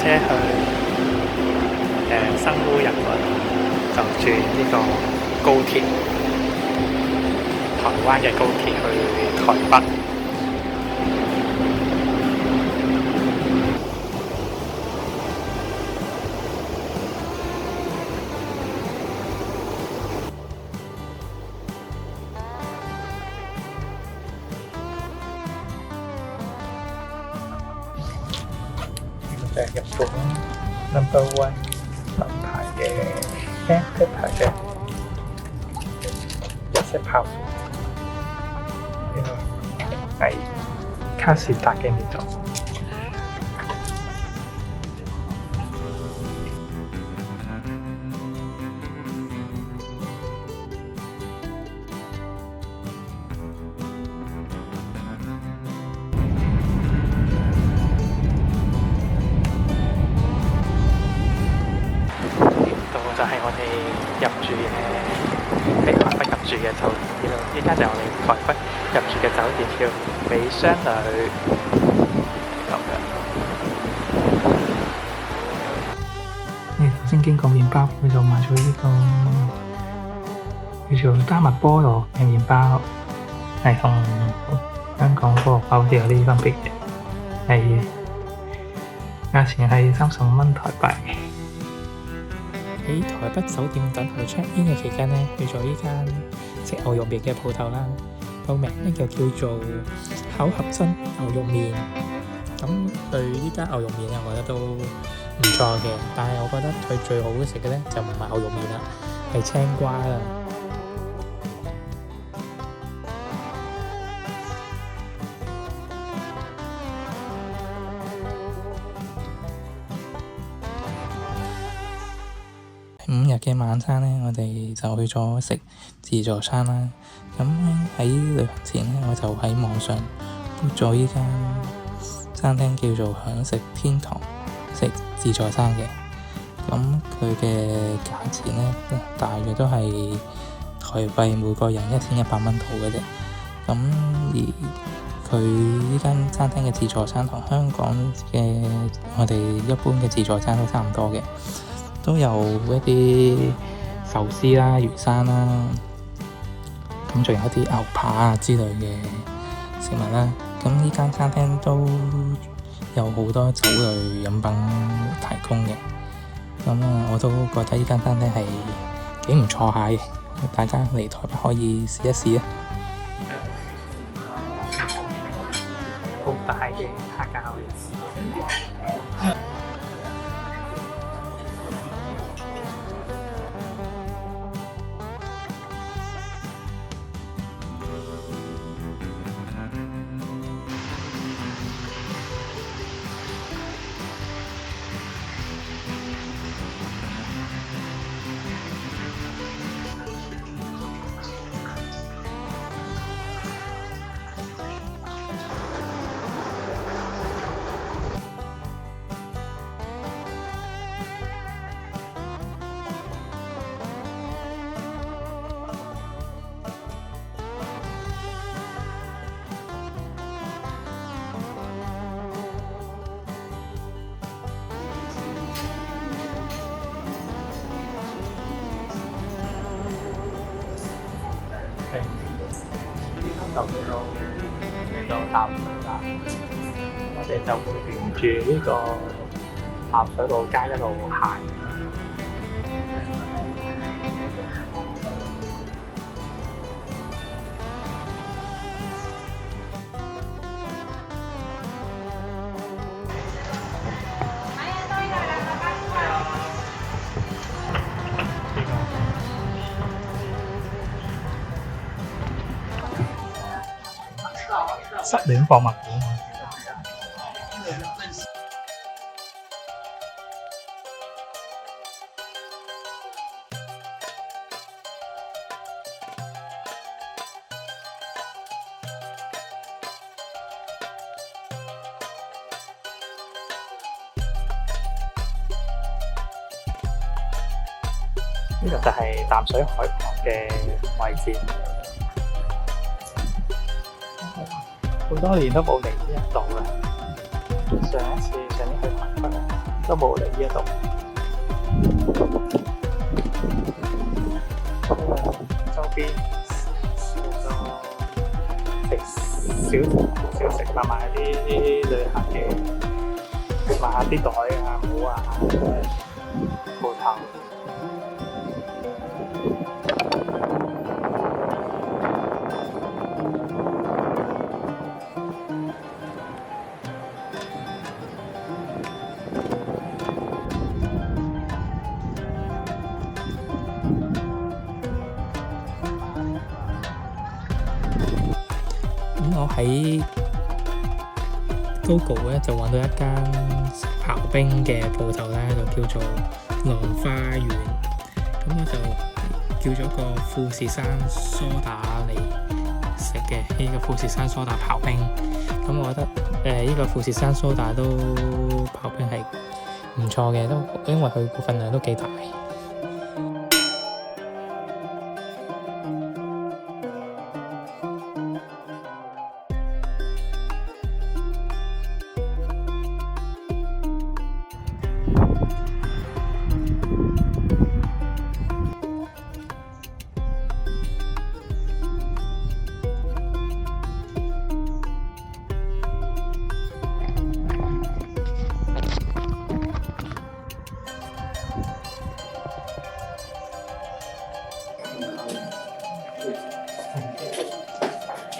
車去新烏日嗰度，就轉呢個高鐵，台灣嘅高鐵去台北。就係日本 No.1 品牌嘅日式泡芙，呢個係卡士達嘅味道。就係我哋入住喺台北入住嘅酒店呢度，依家就係我哋台北入住嘅酒店，叫美商旅咁樣。頭先經過麵包，佢就買咗呢個叫做丹麥菠蘿嘅麵包，係同香港菠蘿包好似有啲分別嘅，係價錢係35蚊台幣。喺台北酒店等候 check in 嘅期間呢，去咗呢間食牛肉麵嘅鋪頭啦，個名呢就叫做巧合真牛肉麵。咁對呢間牛肉麵呢，我覺得都唔錯嘅，但係我覺得佢最好食嘅呢，就唔係牛肉麵啦，係青瓜啦。5日嘅晚餐呢，我哋就去咗食自助餐啦。咁喺旅行前呢，我就喺網上 book 咗呢間餐廳叫做享食天堂，食自助餐嘅。咁佢嘅價錢呢，大約都係台幣每個人1100蚊度嘅啫。咁而佢呢間餐廳嘅自助餐同香港嘅我哋一般嘅自助餐都差唔多嘅。都有一啲壽司啦、魚生啦，咁仲有一啲牛扒啊之類嘅食物啦。咁呢間餐廳都有好多酒類飲品提供嘅。咁我都覺得呢間餐廳係幾唔錯下嘅，大家嚟台北可以試一試啊！好大嘅蝦餃。就嚟到淡水啦，我哋就會沿住呢個淡水老街一路行。失戀博物館。呢度就係淡水海旁嘅位置。好多年都冇嚟呢一度啦。上一次去台北都都冇嚟呢一度。周邊小食買埋啲旅行嘅，買下啲袋啊、帽啊、鋪頭。我喺 Google 咧就揾到一間刨冰嘅鋪頭咧，就叫做浪花園。咁我就叫咗個富士山梳打嚟食嘅，呢個富士山梳打刨冰。咁我覺得呢個富士山梳打都刨冰係唔錯嘅，都因為佢個份量都幾大。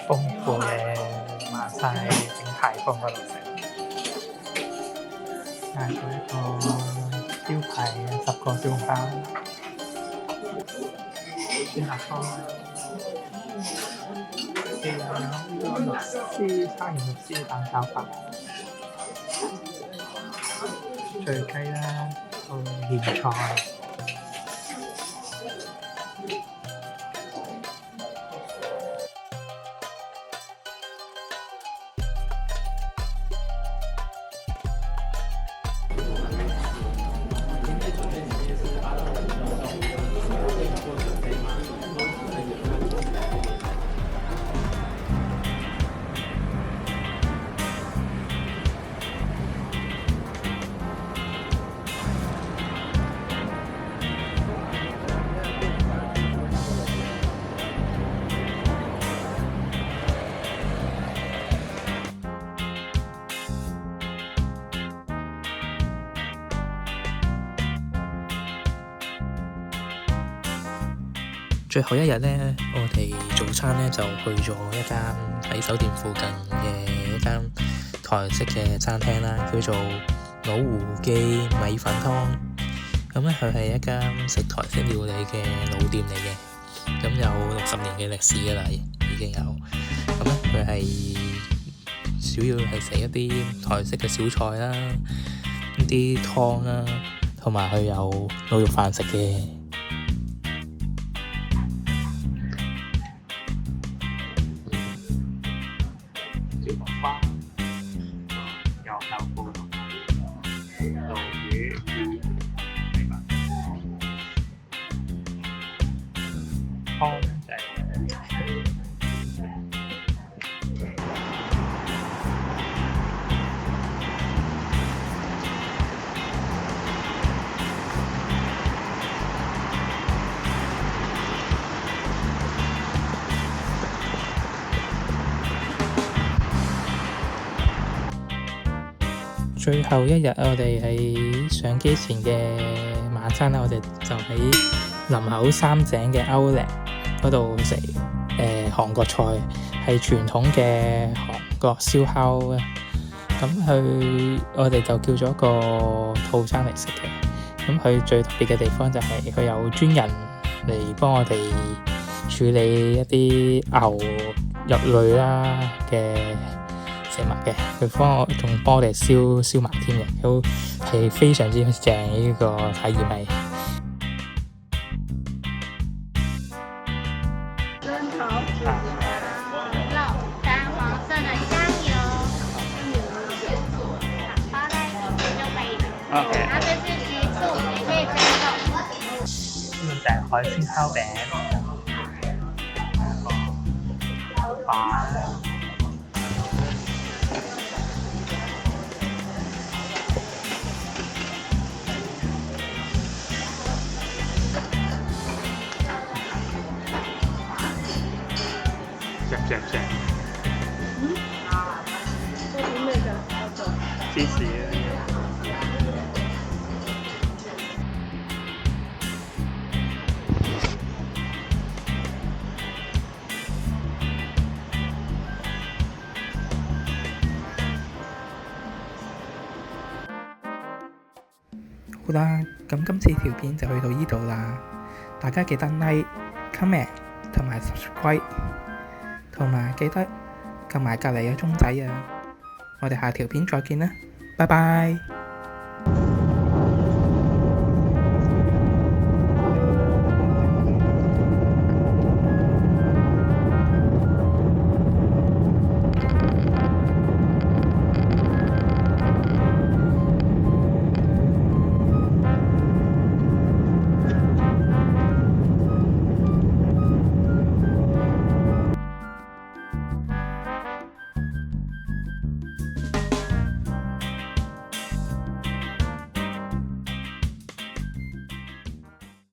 豐富嘅晚餐喺鼎泰豐嗰度食，嗌咗一個招牌嘅10個小籠包，酸辣湯，綠絲沙鹽綠絲蛋炒飯，醉雞啦，莧菜。最後一日呢，我哋早餐呢就去咗一間喺酒店附近嘅一間台式嘅餐廳啦，叫做老胡記米粉湯。咁咧佢係一間食台式料理嘅老店嚟嘅，咁有60年嘅歷史㗎啦，已經有。咁咧佢係主要係食一啲台式嘅小菜啦，一啲湯啦，同埋佢有滷肉飯食嘅。最後一日，我哋喺上機前嘅晚餐啦，我哋就喺林口三井嘅Outlet嗰度食韓國菜，係傳統嘅韓國燒烤啊。咁我哋就叫咗個套餐嚟食嘅。咁佢最特別嘅地方就係佢有專人嚟幫我哋處理一啲牛肉類啦嘅食物嘅，佢仲幫我哋燒埋添嘅，都係非常之正呢個體驗係。蒸頭肉蛋黃色的香油，好嘞，就可以了。OK。然後這是魚醋，你可以加肉。呢個就係海鮮烤餅，飯。正正。多點味㗎，我做。芝士啊！好啦，咁今次條片就去到呢度啦，大家記得 like、comment 同埋 subscribe， 同埋記得撳埋隔離嘅鐘仔啊！我哋下條片再見啦，拜拜。